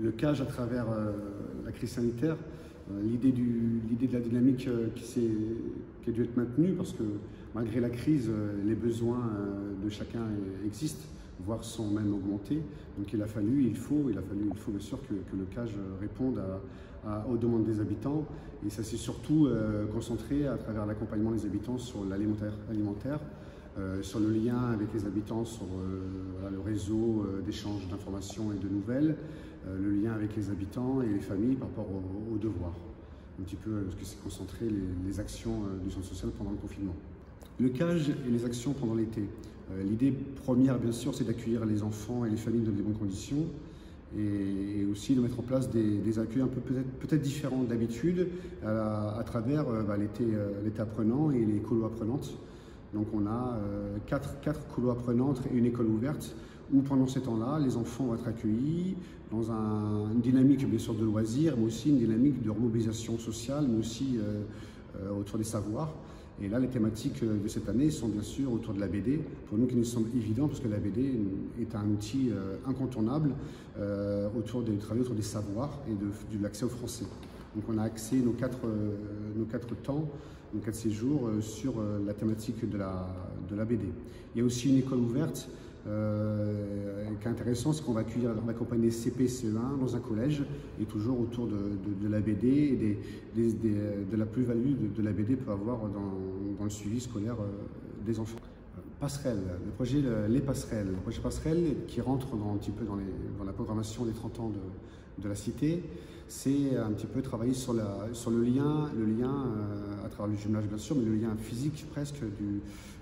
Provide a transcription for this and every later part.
le CAGE à travers la crise sanitaire, l'idée de la dynamique qui a dû être maintenue parce que malgré la crise, les besoins de chacun existent, voire sont même augmentés. Donc il faut bien sûr que le CAGE réponde aux demandes des habitants, et ça s'est surtout concentré à travers l'accompagnement des habitants sur l'alimentaire, sur le lien avec les habitants, sur le réseau d'échange d'informations et de nouvelles, le lien avec les habitants et les familles par rapport aux devoirs. Un petit peu ce que s'est concentré les actions du centre social pendant le confinement. Le CAGE et les actions pendant l'été. L'idée première, bien sûr, c'est d'accueillir les enfants et les familles dans des bonnes conditions et aussi de mettre en place des accueils un peu peut-être différents d'habitude à travers l'été apprenant et les colos apprenantes. Donc on a quatre colos apprenantes et une école ouverte où pendant ces temps-là, les enfants vont être accueillis dans une dynamique bien sûr de loisirs, mais aussi une dynamique de remobilisation sociale, mais aussi autour des savoirs. Et là, les thématiques de cette année sont bien sûr autour de la BD, pour nous qui nous semble évident, parce que la BD est un outil incontournable de travailler autour des savoirs et de l'accès au français. Donc on a axé nos quatre séjours sur la thématique de la BD. Il y a aussi une école ouverte qui est intéressante, c'est qu'on va accompagner CP, CE1 dans un collège, et toujours autour de la BD et de la plus-value de la BD peut avoir dans le suivi scolaire des enfants. Passerelle, le projet Les Passerelles. Le projet Passerelle qui rentre un petit peu dans la programmation des 30 ans de la Cité, c'est un petit peu travailler sur le lien à travers le jumelage bien sûr, mais le lien physique presque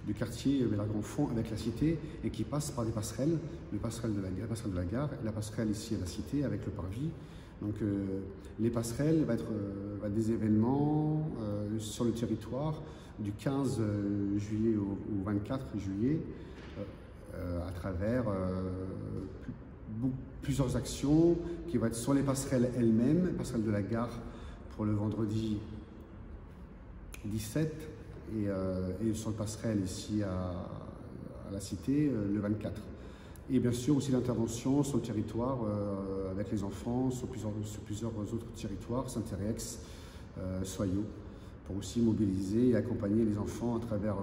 du quartier Bellegarde-Fond avec la Cité, et qui passe par des passerelles, la passerelle de la gare et la passerelle ici à la Cité avec le parvis. Donc les passerelles va être des événements sur le territoire du 15 juillet au 24 juillet à travers plusieurs actions qui vont être sur les passerelles elles-mêmes, passerelle de la gare pour le vendredi 17 et sur le passerelle ici à la Cité le 24. Et bien sûr aussi l'intervention sur le territoire avec les enfants sur plusieurs autres territoires, Saint-Hérex, Soyaux, pour aussi mobiliser et accompagner les enfants à travers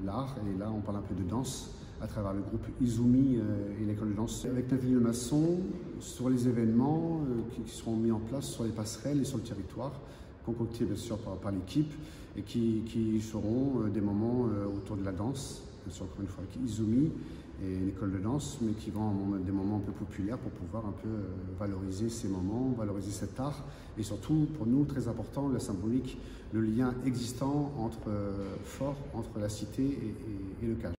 l'art. Et là on parle un peu de danse à travers le groupe Izumi et l'école de danse avec Nathalie Lemasson sur les événements qui seront mis en place sur les passerelles et sur le territoire, concoctés bien sûr par l'équipe, et qui seront des moments autour de la danse, bien sûr encore une fois avec Izumi et l'école de danse, mais qui vont être des moments un peu populaires pour pouvoir un peu valoriser ces moments, valoriser cet art, et surtout pour nous très important la symbolique, le lien existant entre la Cité et le CAGE.